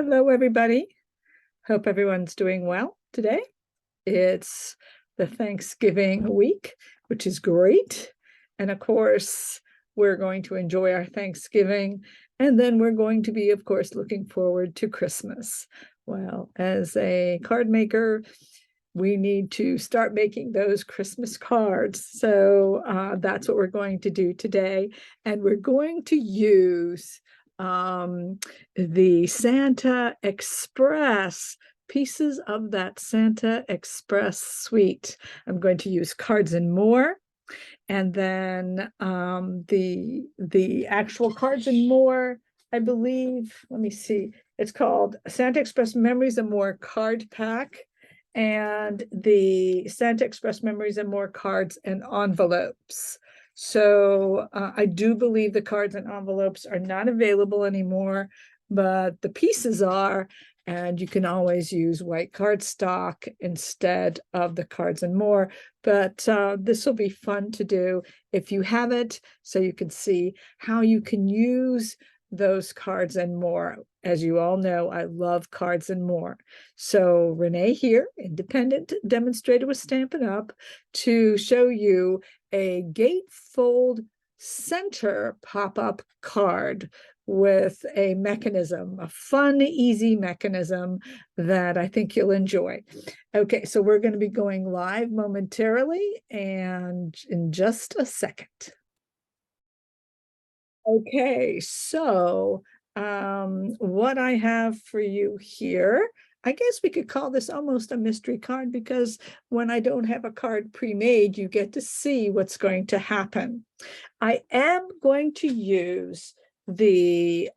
Hello, everybody. Hope everyone's doing well today. It's the Thanksgiving week, which is great. And of course, we're going to enjoy our Thanksgiving. And then we're going to be, of course, looking forward to Christmas. Well, as a card maker, we need to start making those Christmas cards. So that's what we're going to do today. And we're going to use the Santa Express, pieces of that Santa Express suite. I'm going to use Cards and More. And then the actual Cards and More, I believe, let me see, it's called Santa Express Memories and More Card Pack, and the Santa Express Memories and More Cards and Envelopes. So I do believe the cards and envelopes are not available anymore, but the pieces are, and you can always use white cardstock instead of the Cards and More. But this will be fun to do if you have it, so you can see how you can use those Cards and More. As you all know, I love Cards and More. So Renee here, independent demonstrator with Stampin' Up, to show you a gatefold center pop-up card with a mechanism, a fun, easy mechanism that I think you'll enjoy. Okay, so we're going to be going live momentarily and in just a second. Okay, so what I have for you here, I guess we could call this almost a mystery card, because when I don't have a card pre-made, you get to see what's going to happen. I am going to use the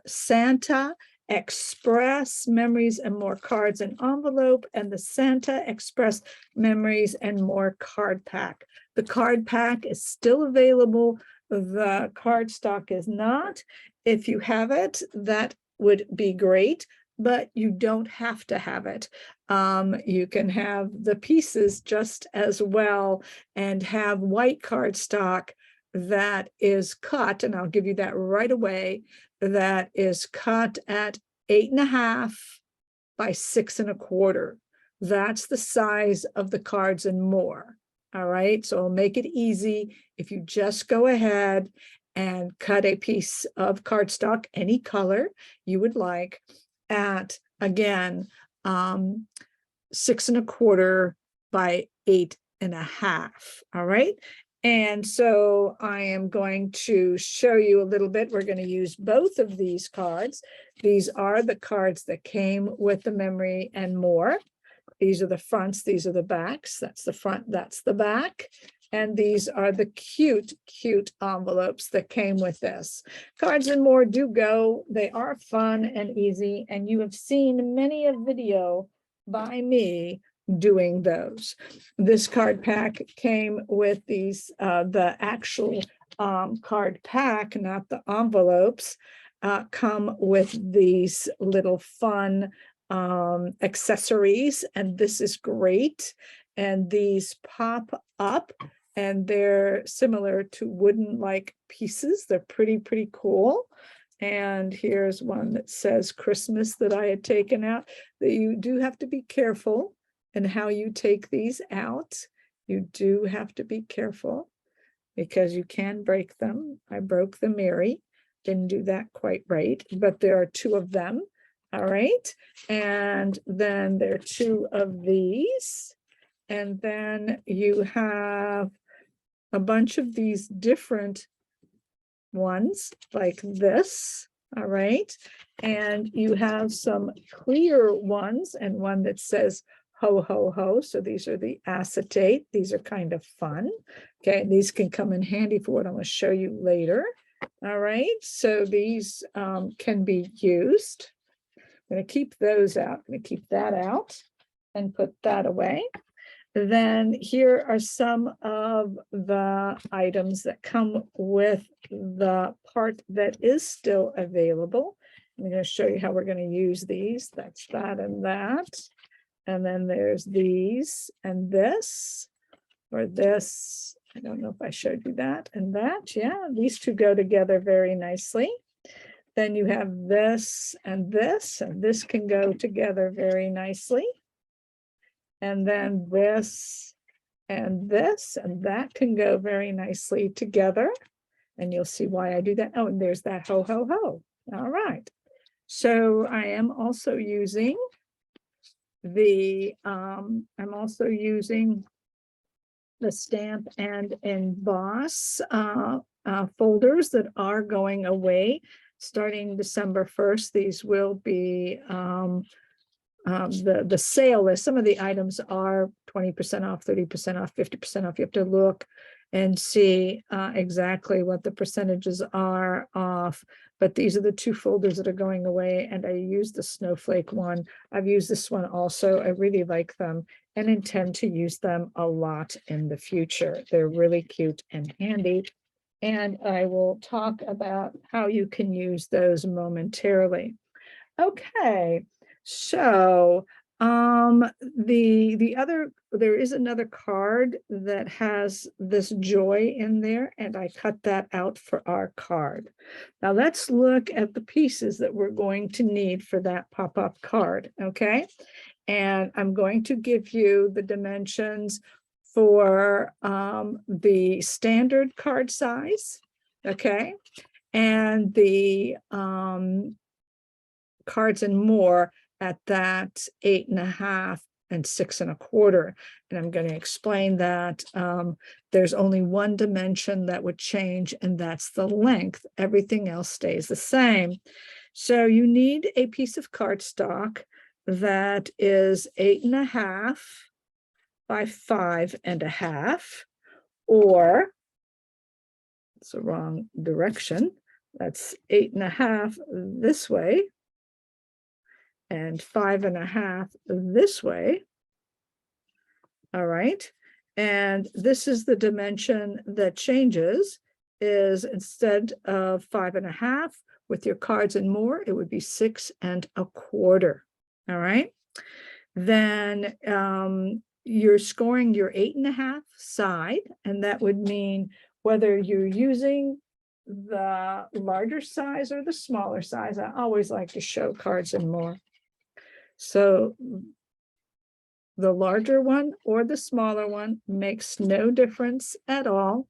Santa Express Memories and More Cards and Envelope and the Santa Express Memories and More Card Pack. The card pack is still available. The cardstock is not. If you have it, that would be great, but you don't have to have it. You can have the pieces just as well and have white cardstock that is cut, and I'll give you that right away, that is cut at 8.5 by 6.25. That's the size of the Cards and More. All right, so I'll make it easy if you just go ahead and cut a piece of cardstock, any color you would like, at, again, 6.25 by 8.5. All right. And so I am going to show you a little bit. We're going to use both of these cards. These are the cards that came with the Memory and More. These are the fronts, these are the backs. That's the front, that's the back. And these are the cute, cute envelopes that came with this. Cards and More do go. They are fun and easy, and you have seen many a video by me doing those. This card pack came with these, the actual card pack, not the envelopes, come with these little fun accessories, and this is great. And these pop up, and they're similar to wooden like pieces. They're pretty cool. And here's one that says Christmas that I had taken out. That you do have to be careful in how you take these out. You do have to be careful because you can break them. I broke the Mary, didn't do that quite right, but there are two of them. All right, and then there are two of these, and then you have a bunch of these different ones like this. All right, and you have some clear ones and one that says ho ho ho. So these are the acetate. These are kind of fun. Okay, these can come in handy for what I'm going to show you later. All right, so these can be used. I'm going to keep those out. I'm going to keep that out and put that away. Then here are some of the items that come with the part that is still available. I'm going to show you how we're going to use these. That's that and that. And then there's these and this, or this. I don't know if I showed you that and that. Yeah, these two go together very nicely. Then you have this, and this can go together very nicely. And then this, and that can go very nicely together. And you'll see why I do that. Oh, and there's that ho, ho, ho. All right. So I am also using the, Stamp and Emboss folders that are going away starting December 1st. These will be the sale list. Some of the items are 20% off, 30% off, 50% off. You have to look and see exactly what the percentages are off. But these are the two folders that are going away. And I use the snowflake one. I've used this one also. I really like them and intend to use them a lot in the future. They're really cute and handy. And I will talk about how you can use those momentarily. Okay, so there is another card that has this joy in there, and I cut that out for our card. Now let's look at the pieces that we're going to need for that pop-up card, okay? And I'm going to give you the dimensions for the standard card size, okay? And the Cards and More at that 8.5 and 6 1/4. And I'm going to explain that there's only one dimension that would change, and that's the length. Everything else stays the same. So you need a piece of cardstock that is 8.5 by 5.5, or it's the wrong direction. That's 8.5 this way and 5.5 this way. All right. And this is the dimension that changes, is instead of 5.5 with your Cards and More, it would be 6 1/4. All right. Then you're scoring your 8.5 side, and that would mean whether you're using the larger size or the smaller size. I always like to show Cards and More. So the larger one or the smaller one makes no difference at all.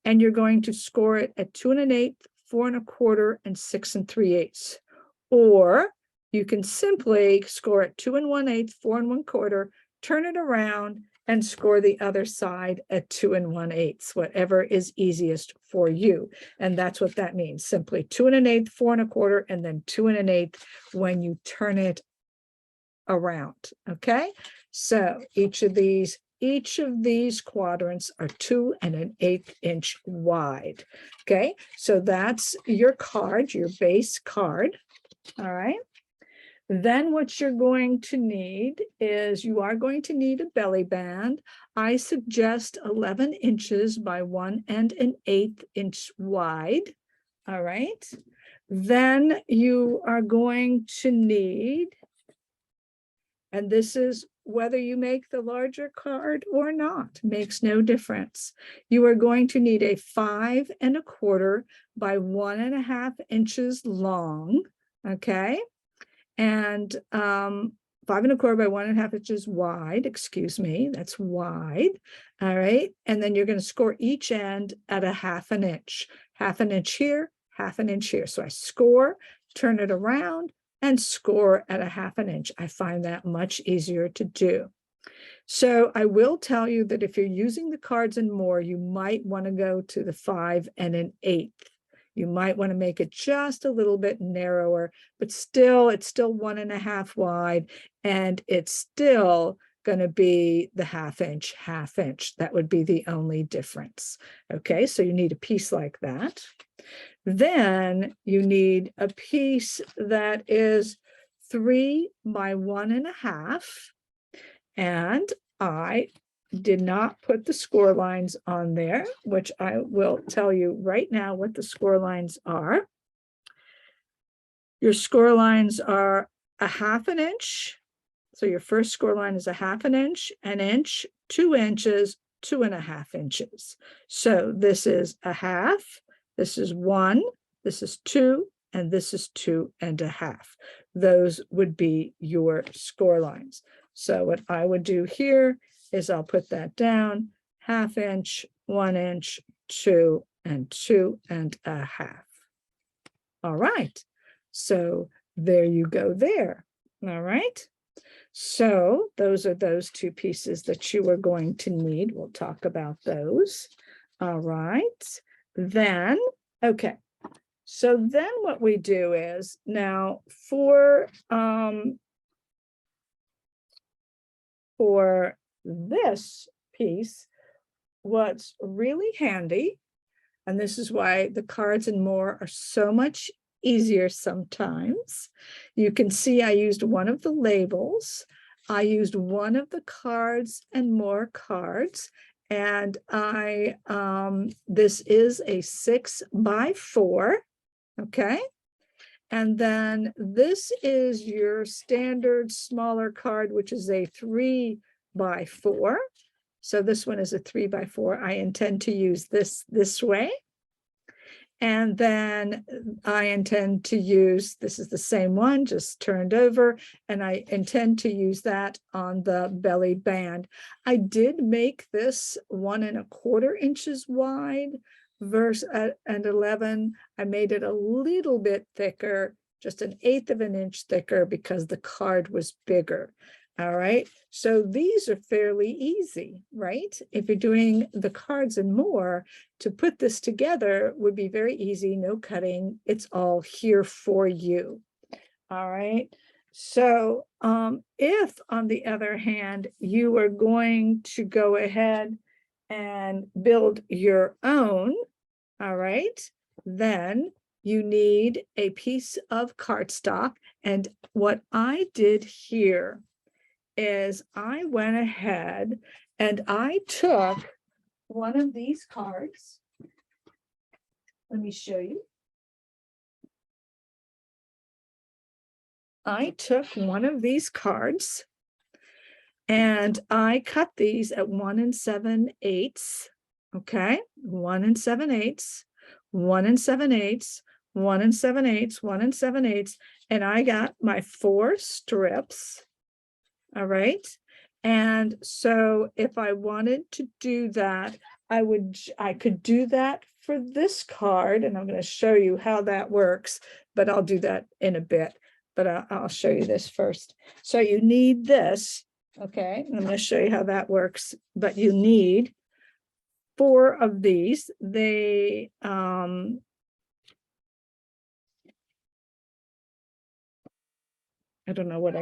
And you're going to score it at 2 1/8, 4 1/4, and 6 3/8. Or you can simply score it 2 1/8, 4 1/4, turn it around and score the other side at 2 1/8, whatever is easiest for you. And that's what that means. Simply 2 1/8, 4 1/4, and then 2 1/8 when you turn it around. Okay, so each of these quadrants are 2 1/8 inch wide. Okay, so that's your card, your base card. All right. Then what you're going to need is you are going to need a belly band. I suggest 11 inches by 1 1/8 inch wide. All right. Then you are going to need, and this is whether you make the larger card or not, makes no difference. You are going to need a 5 1/4 by 1 1/2 inches long, okay? And 5 1/4 by 1 1/2 inches wide, excuse me, that's wide. All right. And then you're going to score each end at a 1/2 inch, 1/2 inch here, 1/2 inch here. So I score, turn it around, and score at a 1/2 inch. I find that much easier to do. So I will tell you that if you're using the Cards and More, you might want to go to the 5 1/8. You might want to make it just a little bit narrower, but still, it's still 1 1/2 wide, and it's still going to be the 1/2 inch. That would be the only difference. Okay, so you need a piece like that. Then you need a piece that is 3 by 1 1/2. And I did not put the score lines on there, which I will tell you right now what the score lines are. Your score lines are a 1/2 inch. So your first score line is a 1/2 inch, 1 inch, 2 inches, 2 1/2 inches. So this is a 1/2, this is 1, this is 2, and this is 2.5. Those would be your score lines. So what I would do here is I'll put that down, 1/2 inch, 1 inch, 2 and 2.5. All right, so there you go there. All right, so those are those two pieces that you are going to need. We'll talk about those. All right, then, okay. So then what we do is now for this piece, what's really handy, and this is why the cards and more are so much easier sometimes. You can see I used one of the labels. I used one of the cards and more cards. And this is a 6x4, okay? And then this is your standard smaller card, which is a 3x4. So this one is a 3x4. I intend to use this way. And then I intend to use, this is the same one, just turned over, and I intend to use that on the belly band. I did make this 1.25 inches wide and 11. I made it a little bit thicker, just 1/8 of an inch thicker because the card was bigger. All right, so these are fairly easy, right? If you're doing the cards and more, to put this together would be very easy, no cutting. It's all here for you. All right, so if on the other hand, you are going to go ahead and build your own, all right, then you need a piece of cardstock. And what I did here is I went ahead and I took one of these cards. Let me show you. I took one of these cards and I cut these at 1 7/8. Okay, 1 7/8, 1 7/8, 1 7/8, 1 7/8, and I got my 4 strips. All right. And so if I wanted to do that, I could do that for this card, and I'm going to show you how that works, but I'll do that in a bit. But I'll show you this first. So you need this, okay? I'm going to show you how that works, but you need 4 of these. They I don't know what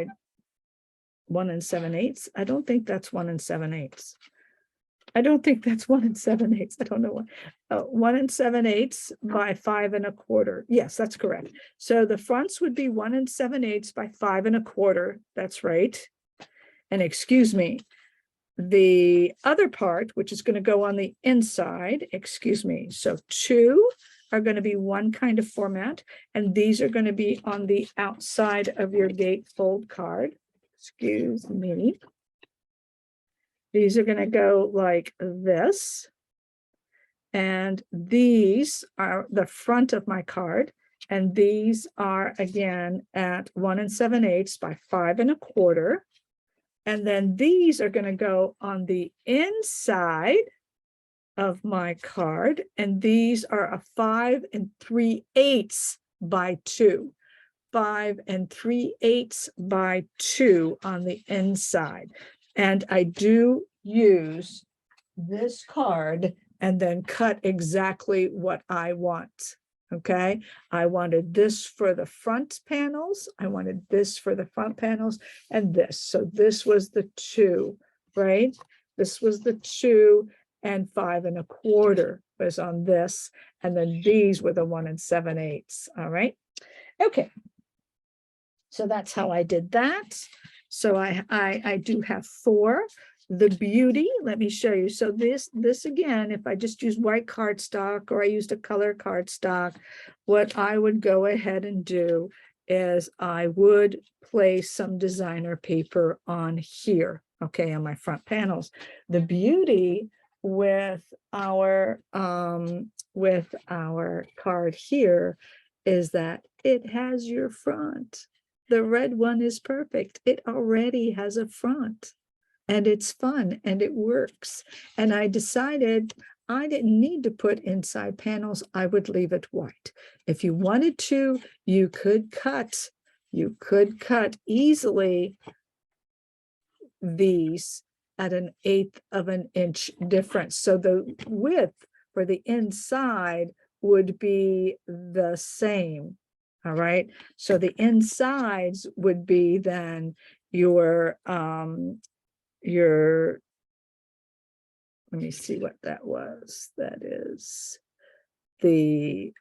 1 7/8. I don't think that's 1 7/8. I don't think that's 1 7/8. I don't know what. 1 7/8 by 5 1/4. Yes, that's correct. So the fronts would be 1 7/8 by 5 1/4. That's right. And excuse me, the other part, which is going to go on the inside, excuse me. So 2 are going to be one kind of format, and these are going to be on the outside of your gatefold card. Excuse me. These are going to go like this. And these are the front of my card. And these are again at 1 7/8 by 5 1/4. And then these are going to go on the inside of my card. And these are a 5 3/8 by 2. 5 3/8 by 2 on the inside. And I do use this card and then cut exactly what I want. Okay, I wanted this for the front panels. I wanted this for the front panels and this. So this was the 2, right? This was the 2 and 5 1/4 was on this. And then these were the 1 7/8. All right. Okay. So that's how I did that. So I do have 4. The beauty, let me show you. So this again, if I just use white cardstock or I used a color cardstock, what I would go ahead and do is I would place some designer paper on here, okay, on my front panels. The beauty with our card here is that it has your front. The red one is perfect. It already has a front and it's fun and it works. And I decided I didn't need to put inside panels. I would leave it white. If you wanted to, you could cut easily these at 1/8 of an inch difference. So the width for the inside would be the same. All right. So the insides would be then your let me see what that was. That is the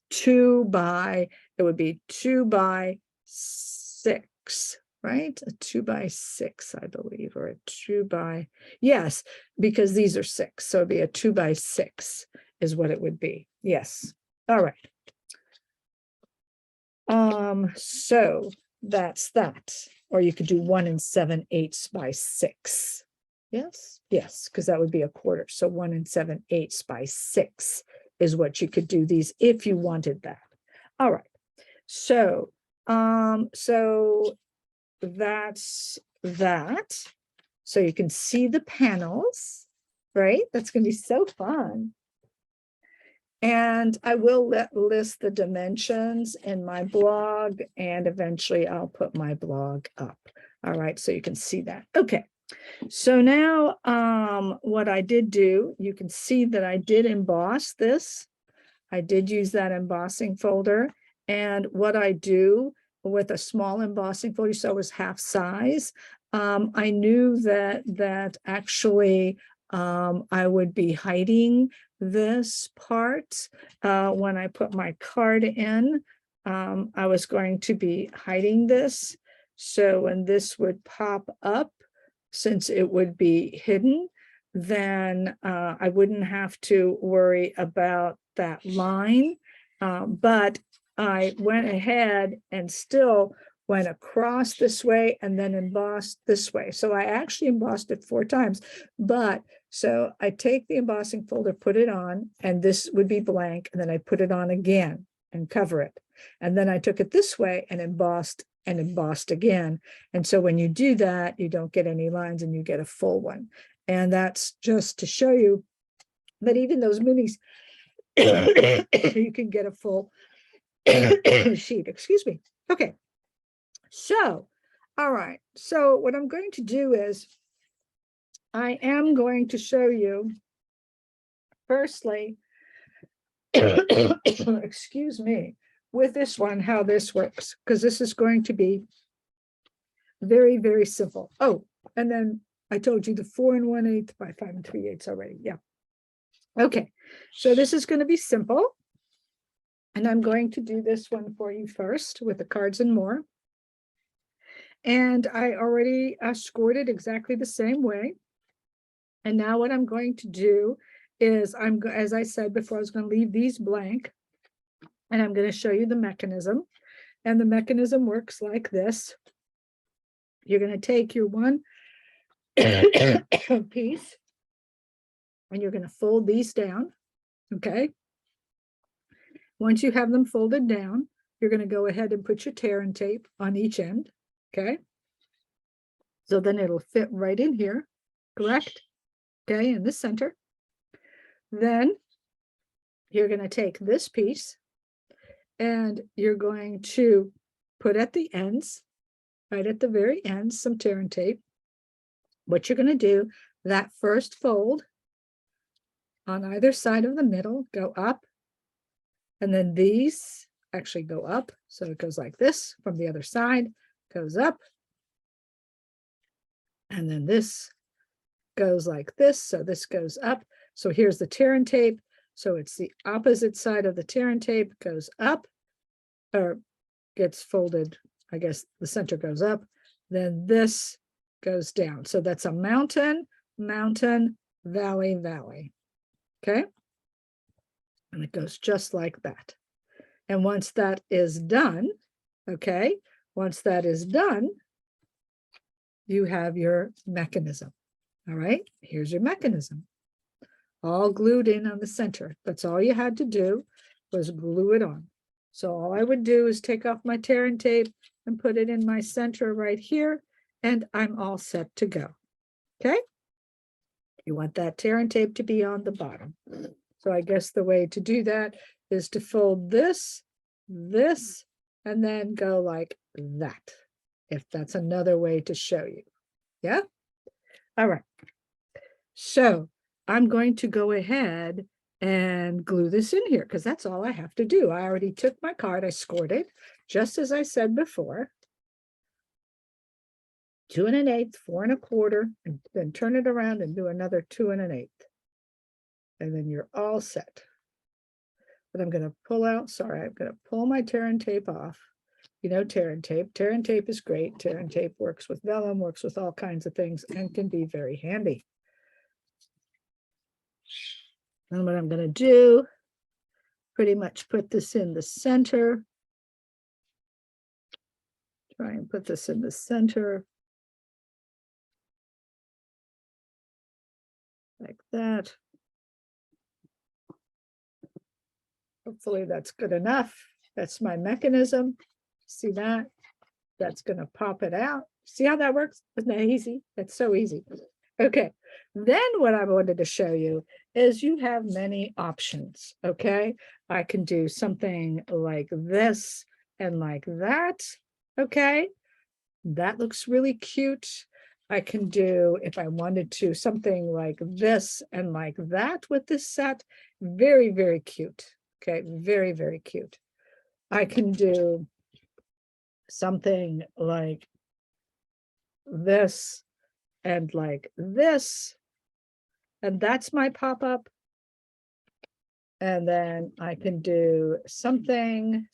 2 by, it would be 2 by 6, right? A 2 by 6, I believe, or a 2 by, yes, because these are 6. So it'd be a 2 by 6 is what it would be. Yes. All right. So that's that. Or you could do 1 7/8 by 6. Yes, yes, because that would be a quarter. So 1 7/8 by 6 is what you could do these if you wanted that. All right. So, so that's that. So you can see the panels, right? That's going to be so fun. And I will list the dimensions in my blog, and eventually I'll put my blog up. All right, so you can see that. Okay, so now what I did do, you can see that I did emboss this. I did use that embossing folder. And what I do with a small embossing folder, so it was half size, I knew that actually I would be hiding this part when I put my card in. I was going to be hiding this. So when this would pop up, since it would be hidden, then I wouldn't have to worry about that line. But I went ahead and still went across this way and then embossed this way. So I actually embossed it 4 times, but so I take the embossing folder, put it on, and this would be blank. And then I put it on again and cover it. And then I took it this way and embossed again. And so when you do that, you don't get any lines and you get a full one. And that's just to show you that even those minis, you can get a full sheet, excuse me. Okay. So, all right. So what I'm going to do is I am going to show you, firstly, excuse me, with this one, how this works, because this is going to be very, very simple. Oh, and then I told you the 4 1/8 by 5 3/8 already. Yeah. Okay. So this is going to be simple. And I'm going to do this one for you first with the cards and more. And I already scored it exactly the same way. And now what I'm going to do is as I said before, I was going to leave these blank. And I'm going to show you the mechanism. And the mechanism works like this. You're going to take your one piece and you're going to fold these down. Okay. Once you have them folded down, you're going to go ahead and put your tear and tape on each end. Okay. So then it'll fit right in here. Correct. Okay. In the center. Then you're going to take this piece and you're going to put at the ends, right at the very ends, some tear and tape. What you're going to do, that first fold on either side of the middle, go up. And then these actually go up. So it goes like this from the other side, goes up. And then this goes like this. So this goes up. So here's the tear and tape. So it's the opposite side of the tear and tape goes up or gets folded. I guess the center goes up. Then this goes down. So that's a mountain, mountain, valley, valley. Okay. And it goes just like that. And once that is done, okay, once that is done, you have your mechanism. All right, here's your mechanism. All glued in on the center. That's all you had to do was glue it on. So all I would do is take off my tear and tape and put it in my center right here, and I'm all set to go. Okay? You want that tear and tape to be on the bottom. So I guess the way to do that is to fold this, this, and then go like that, if that's another way to show you. Yeah? All right. So I'm going to go ahead and glue this in here because that's all I have to do. I already took my card, I scored it, just as I said before. 2 1/8, 4 1/4, and then turn it around and do another 2 1/8. And then you're all set. But I'm going to pull out, sorry, I'm going to pull my tear and tape off. You know, tear and tape. Tear and tape is great. Tear and tape works with vellum, works with all kinds of things, and can be very handy. And what I'm going to do, pretty much put this in the center. Try and put this in the center. Like that. Hopefully that's good enough. That's my mechanism. See that? That's going to pop it out. See how that works? Isn't that easy? That's so easy. Okay. Then what I wanted to show you is you have many options. Okay. I can do something like this and like that. Okay. That looks really cute. I can do, if I wanted to, something like this and like that with this set. Very, very cute. Okay, very, very cute. I can do something like this and like this. And that's my pop-up. And then I can do something.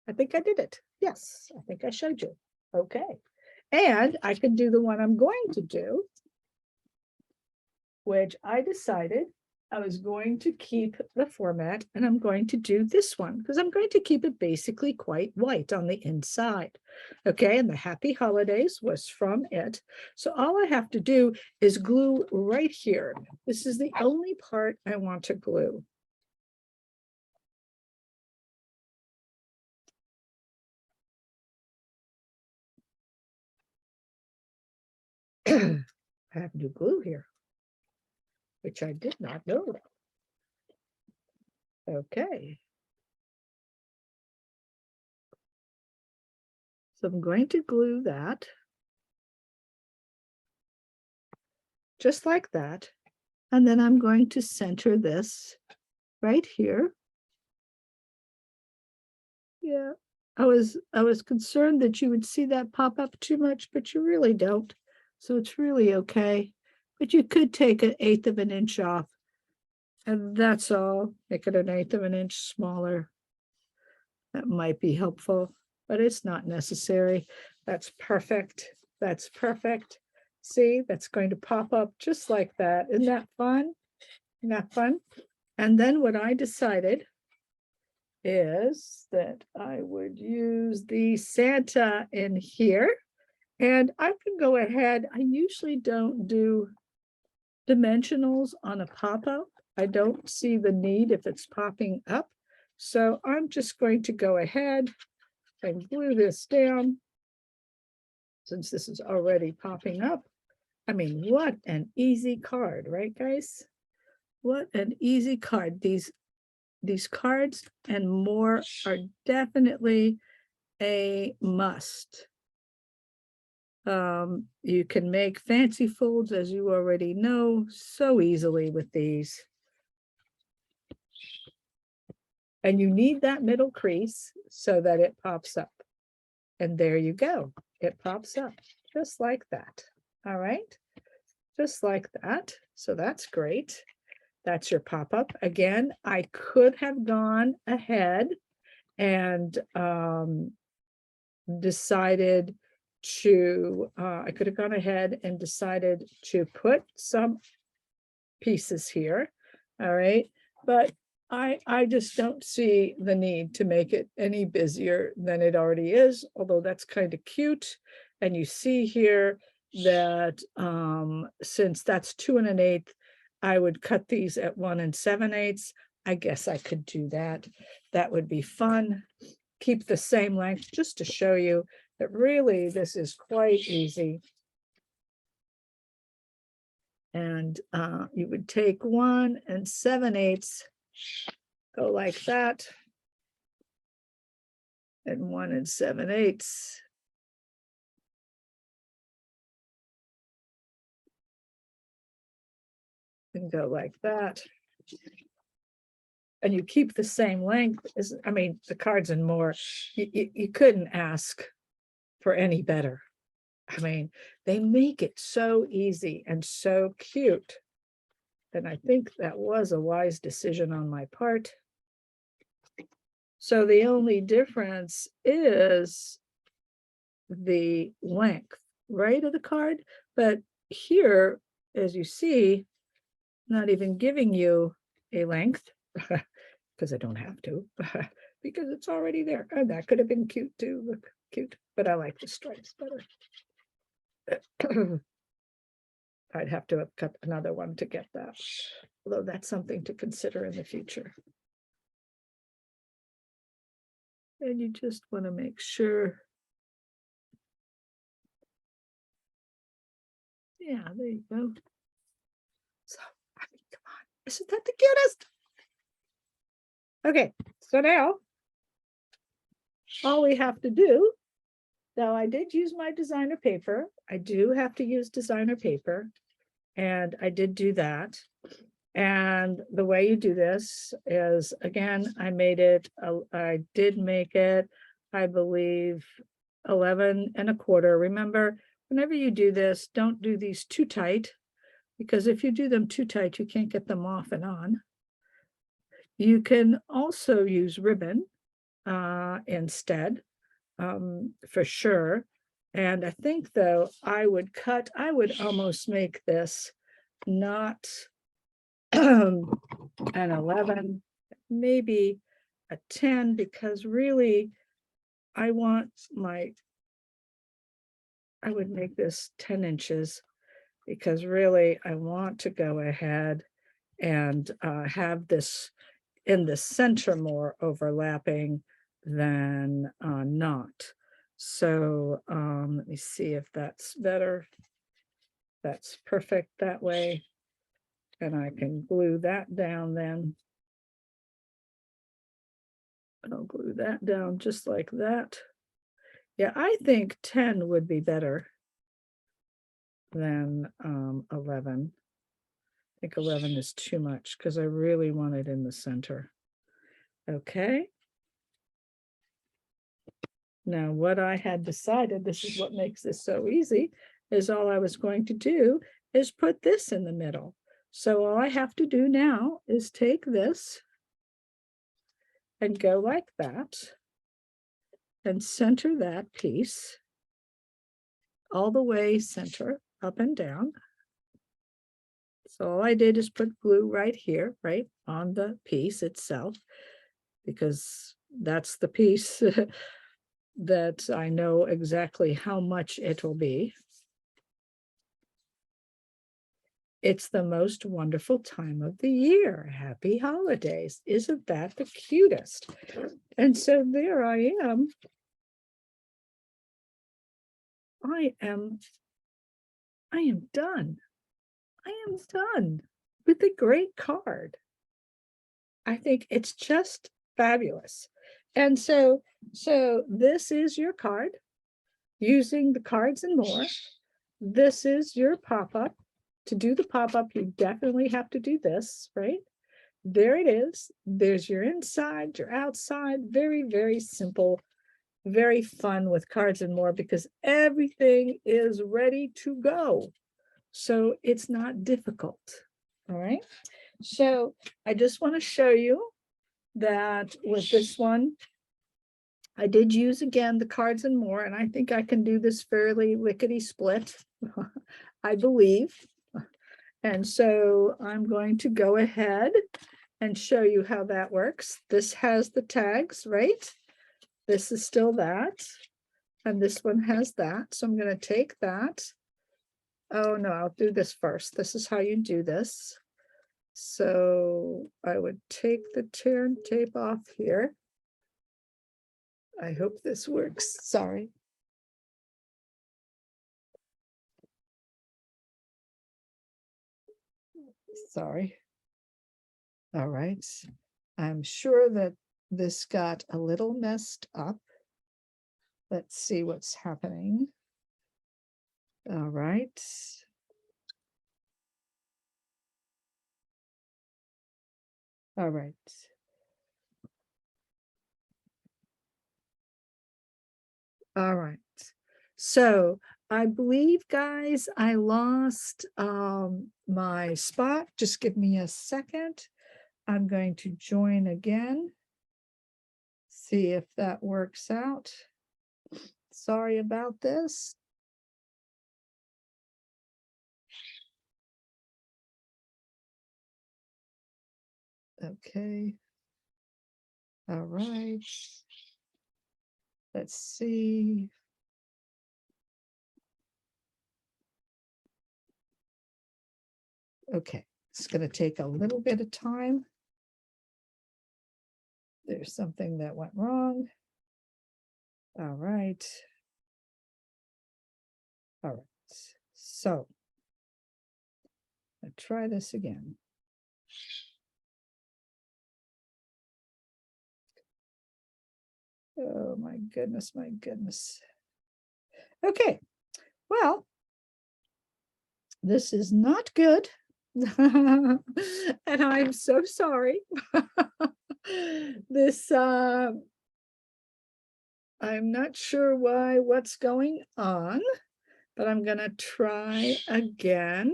I think I did it. Yes, I think I showed you. Okay. And I can do the one I'm going to do, which I decided I was going to keep the format, and I'm going to do this one because I'm going to keep it basically quite white on the inside. Okay, and the Happy Holidays was from it. So all I have to do is glue right here. This is the only part I want to glue. I have new glue here, which I did not know. Okay. So I'm going to glue that just like that. And then I'm going to center this right here. Yeah, I was concerned that you would see that pop up too much, but you really don't. So it's really okay. But you could take 1/8 of an inch off. And that's all. Make it 1/8 of an inch smaller. That might be helpful, but it's not necessary. That's perfect. That's perfect. See, that's going to pop up just like that. Isn't that fun? Isn't that fun? And then what I decided is that I would use the Santa in here. And I can go ahead. I usually don't do dimensionals on a pop-up. I don't see the need if it's popping up. So I'm just going to go ahead and glue this down since this is already popping up. I mean, what an easy card, right, guys? What an easy card. These cards and more are definitely a must. You can make fancy folds, as you already know, so easily with these. And you need that middle crease so that it pops up. And there you go. It pops up just like that. All right. Just like that. So that's great. That's your pop-up. Again, I could have gone ahead and decided to, I could have gone ahead and decided to put some pieces here. All right. But I just don't see the need to make it any busier than it already is, although that's kind of cute. And you see here that since that's 2 1/8, I would cut these at 1 7/8. I guess I could do that. That would be fun. Keep the same length just to show you that really this is quite easy. And you would take 1 7/8, go like that, and 1 7/8. And go like that. And you keep the same length as, I mean, the Cards and More, you couldn't ask for any better. I mean, they make it so easy and so cute. And I think that was a wise decision on my part. So the only difference is the length, right, of the card. But here, as you see, not even giving you a length because I don't have to because it's already there. And that could have been cute too. Look, cute, but I like the stripes better. I'd have to have cut another one to get that, although that's something to consider in the future. And you just want to make sure. Yeah, there you go. So, I mean, come on, isn't that the cutest? Okay, so now all we have to do, now I did use my designer paper. I do have to use designer paper, and I did do that. And the way you do this is, again, I did make it, I believe, 11 1/4. Remember, whenever you do this, don't do these too tight, because if you do them too tight, you can't get them off and on. You can also use ribbon instead, for sure. And I think, though, I would almost make this not an 11, maybe a 10, because really I would make this 10 inches, because really I want to go ahead and have this in the center more overlapping than not. So let me see if that's better. That's perfect that way. And I can glue that down then. I'll glue that down just like that. Yeah, I think 10 would be better than 11. I think 11 is too much because I really want it in the center. Okay. Now, what I had decided, this is what makes this so easy, is all I was going to do is put this in the middle. So all I have to do now is take this and go like that and center that piece all the way center, up and down. So all I did is put glue right here, right on the piece itself, because that's the piece that I know exactly how much it will be. It's the most wonderful time of the year. Happy holidays. Isn't that the cutest? And so there I am. I am done. I am done with a great card. I think it's just fabulous. And so this is your card using the Cards and More. This is your pop-up. To do the pop-up, you definitely have to do this, right? There it is. There's your inside, your outside. Very, very simple, very fun with Cards and More, because everything is ready to go. So it's not difficult. All right. So I just want to show you that with this one, I did use again the Cards and More, and I think I can do this fairly lickety split, I believe. And so I'm going to go ahead and show you how that works. This has the tags, right? This is still that. And this one has that. So I'm going to take that. Oh no, I'll do this first. This is how you do this. So I would take the tear and tape off here. I hope this works. Sorry. Sorry. All right. I'm sure that this got a little messed up. Let's see what's happening. All right. All right. All right. So I believe, guys, I lost my spot. Just give me a second. I'm going to join again. See if that works out. Sorry about this. Okay. All right. Let's see. Okay, it's going to take a little bit of time. There's something that went wrong. All right. All right. So I'll try this again. Oh my goodness, my goodness. Okay, well, this is not good. And I'm so sorry. This, I'm not sure what's going on, but I'm gonna try again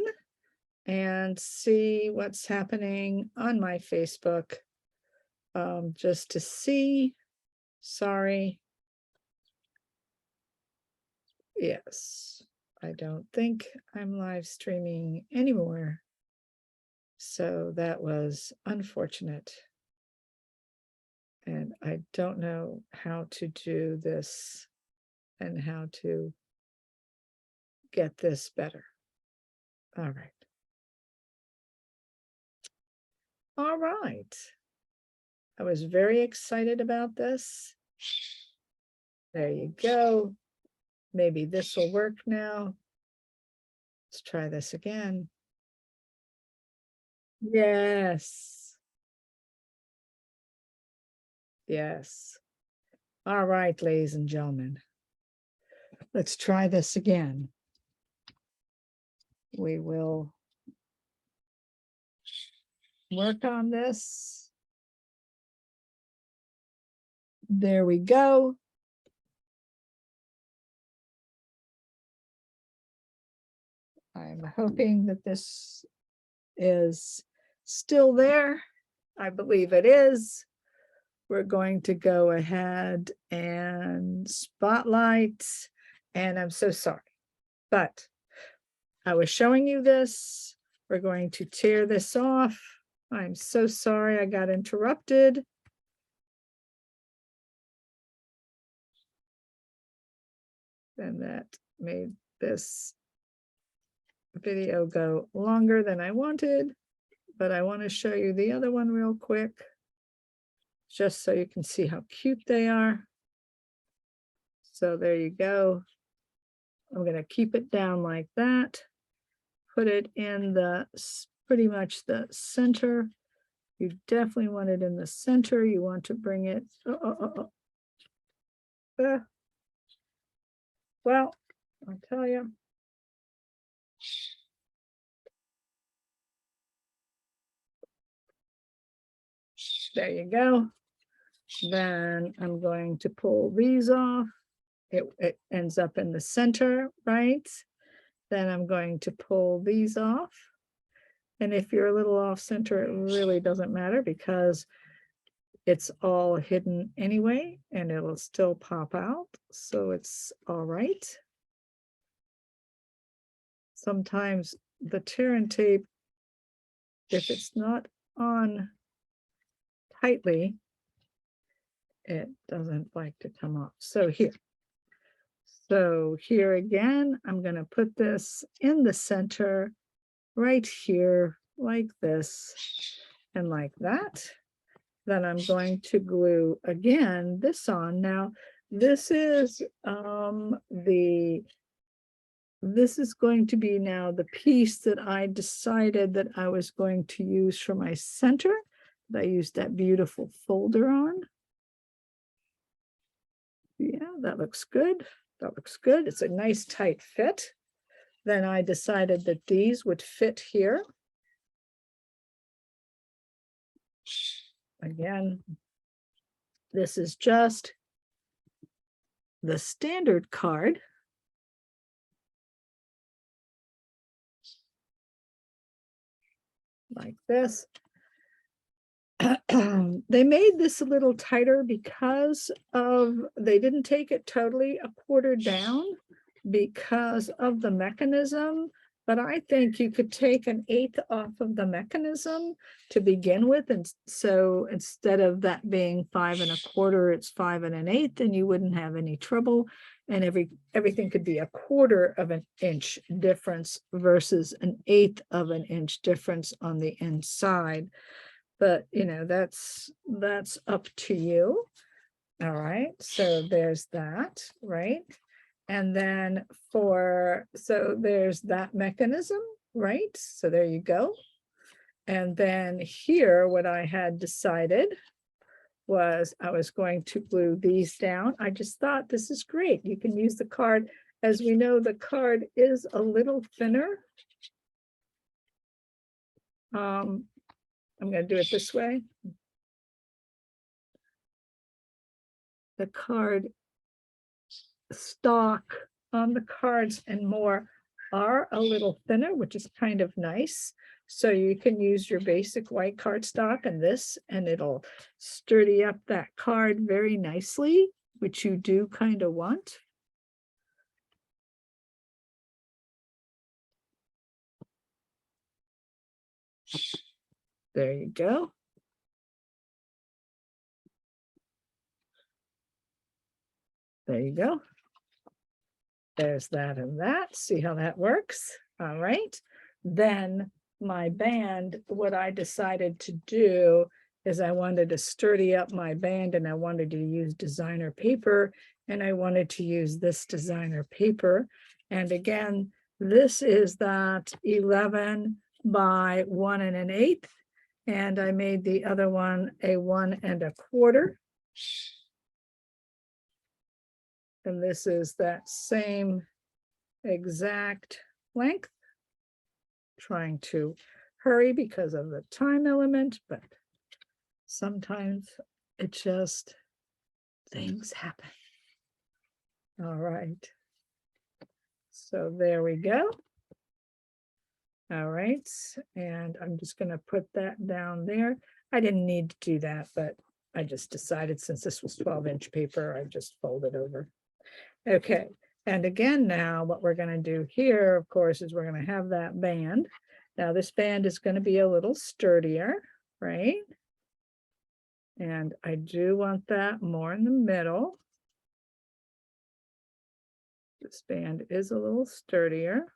and see what's happening on my Facebook, just to see. Sorry. Yes, I don't think I'm live streaming anymore. So that was unfortunate. And I don't know how to do this and how to get this better. All right. All right. I was very excited about this. There you go. Maybe this will work now. Let's try this again. Yes. Yes. All right, ladies and gentlemen. Let's try this again. We will work on this. There we go. I'm hoping that this is still there. I believe it is. We're going to go ahead and spotlight, and I'm so sorry, but I was showing you this. We're going to tear this off. I'm so sorry I got interrupted. And that made this video go longer than I wanted, but I want to show you the other one real quick, just so you can see how cute they are. So there you go. I'm going to keep it down like that. Put it in the pretty much the center. You definitely want it in the center. You want to bring it. Well, I'll tell you. There you go. Then I'm going to pull these off. It ends up in the center, right? Then I'm going to pull these off. And if you're a little off center, it really doesn't matter because it's all hidden anyway, and it'll still pop out. So it's all right. Sometimes the tear and tape, if it's not on tightly, it doesn't like to come off. So here. So here again, I'm going to put this in the center right here like this and like that. Then I'm going to glue again this on. Now, this is this is going to be now the piece that I decided that I was going to use for my center. I used that beautiful folder on. Yeah, that looks good. That looks good. It's a nice tight fit. Then I decided that these would fit here. Again, this is just the standard card. Like this. They made this a little tighter because of, they didn't take it totally a quarter down because of the mechanism, but I think you could take an eighth off of the mechanism to begin with. And so instead of that being 5 1/4, it's 5 1/8, and you wouldn't have any trouble. And everything could be a quarter of an inch difference versus an eighth of an inch difference on the inside. But you know, that's up to you. All right, so there's that, right? And then so there's that mechanism, right? So there you go. And then here, what I had decided was I was going to glue these down. I just thought this is great. You can use the card. As we know, the card is a little thinner. I'm going to do it this way. The card stock on the cards and more are a little thinner, which is kind of nice. So you can use your basic white cardstock and this, and it'll sturdy up that card very nicely, which you do kind of want. There you go. There you go. There's that and that. See how that works? All right. Then my band, what I decided to do is I wanted to sturdy up my band, and I wanted to use designer paper, and I wanted to use this designer paper. And again, this is that 11 by 1 1/8. And I made the other one a 1 1/4. And this is that same exact length. Trying to hurry because of the time element, but sometimes it just, things happen. All right. So there we go. All right. And I'm just going to put that down there. I didn't need to do that, but I just decided since this was 12-inch paper, I just fold it over. Okay, and again, now what we're going to do here, of course, is we're going to have that band. Now this band is going to be a little sturdier, right? And I do want that more in the middle. This band is a little sturdier.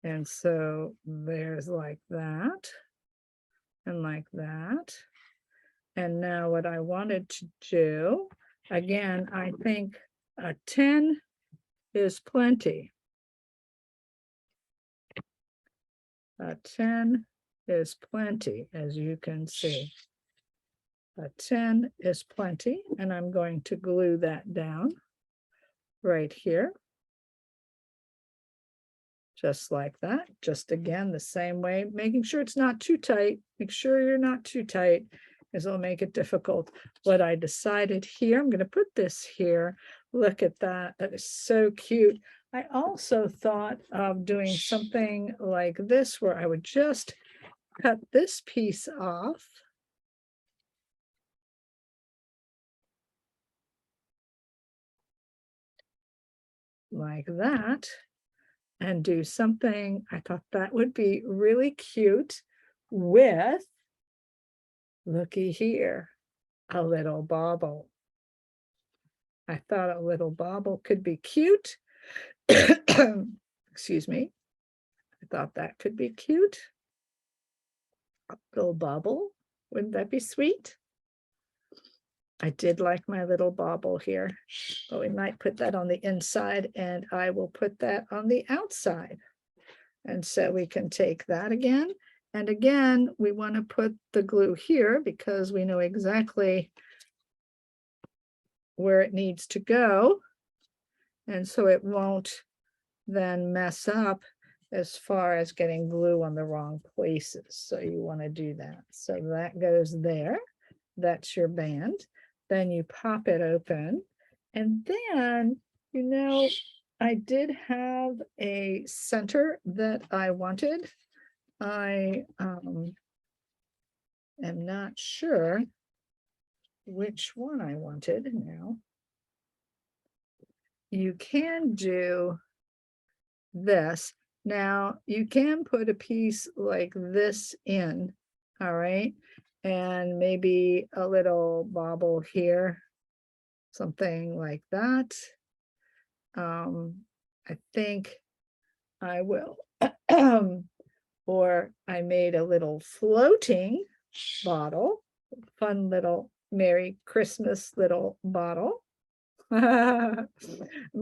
And so there's like that and like that. And now what I wanted to do, again, I think a 10 is plenty. A 10 is plenty, as you can see. A 10 is plenty, and I'm going to glue that down right here. Just like that, just again, the same way, making sure it's not too tight. Make sure you're not too tight, because it'll make it difficult. What I decided here, I'm going to put this here. Look at that. That is so cute. I also thought of doing something like this, where I would just cut this piece off. Like that. And do something, I thought that would be really cute with, looky here, a little bauble. I thought a little bauble could be cute. Excuse me. I thought that could be cute. A little bubble. Wouldn't that be sweet? I did like my little bauble here, but we might put that on the inside and I will put that on the outside. And so we can take that again. And again, we want to put the glue here because we know exactly where it needs to go. And so it won't then mess up as far as getting glue on the wrong places. So you want to do that. So that goes there. That's your band. Then you pop it open. And then, you know, I did have a center that I wanted. I am not sure which one I wanted now. You can do this. Now you can put a piece like this in, all right, and maybe a little bobble here, something like that. I think I will, or I made a little floating bottle, fun little Merry Christmas little bottle. I'm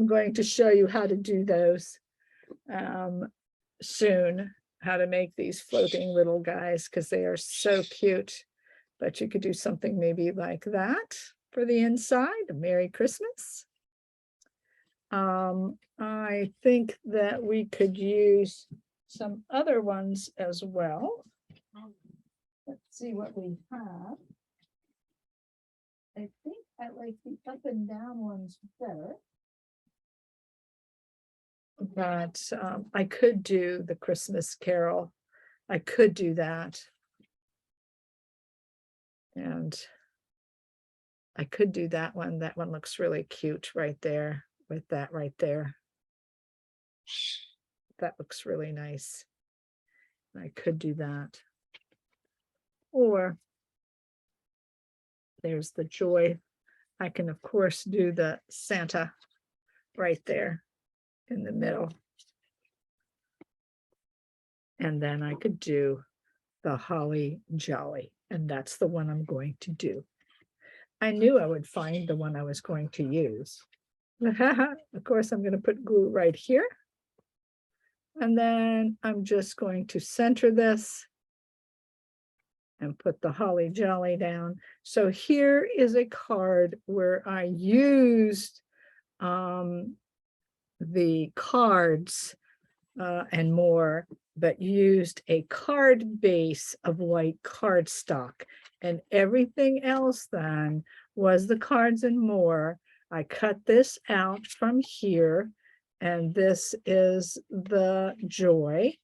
going to show you how to do those soon, how to make these floating little guys, because they are so cute. But you could do something maybe like that for the inside, a Merry Christmas. I think that we could use some other ones as well. Let's see what we have. I think I like the up and down ones better. But I could do the Christmas Carol. I could do that. And I could do that one. That one looks really cute right there with that right there. That looks really nice. I could do that. Or there's the joy. I can, of course, do the Santa right there in the middle. And then I could do the Holly Jolly, and that's the one I'm going to do. I knew I would find the one I was going to use. Of course, I'm going to put glue right here. And then I'm just going to center this and put the Holly Jolly down. So here is a card where I used the cards and more, but used a card base of white cardstock, and everything else then was the cards and more. I cut this out from here, and this is the joy.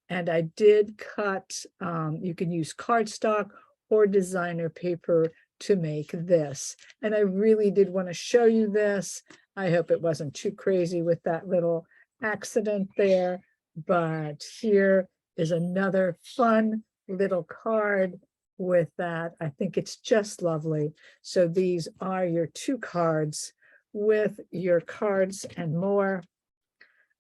And I did cut, you can use cardstock or designer paper to make this. And I really did want to show you this. I hope it wasn't too crazy with that little accident there, but here is another fun little card with that. I think it's just lovely. So these are your 2 cards with your cards and more.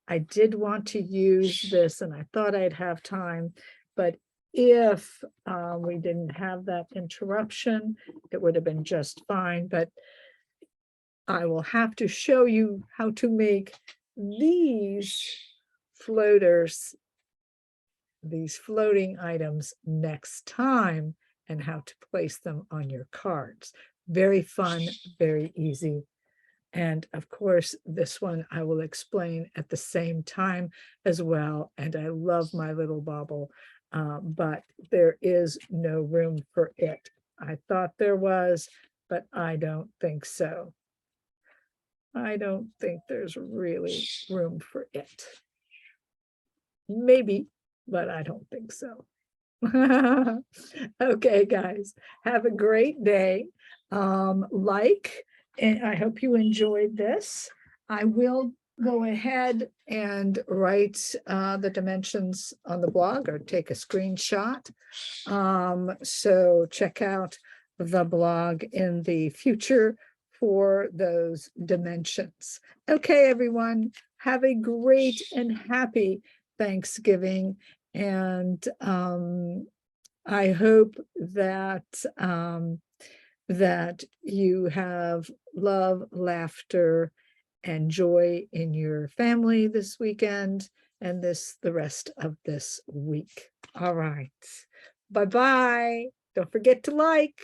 I did want to use this and I thought I'd have time, but if we didn't have that interruption, it would have been just fine. But I will have to show you how to make these floaters, these floating items next time, and how to place them on your cards. Very fun, very easy. And of course, this one I will explain at the same time as well. And I love my little bauble, but there is no room for it. I thought there was, but I don't think so. I don't think there's really room for it. Maybe, but I don't think so. Okay, guys, have a great day. And I hope you enjoyed this. I will go ahead and write the dimensions on the blog or take a screenshot. So check out the blog in the future for those dimensions. Okay, everyone, have a great and happy Thanksgiving. And I hope that that you have love, laughter, and joy in your family this weekend and the rest of this week. All right. Bye-bye. Don't forget to like.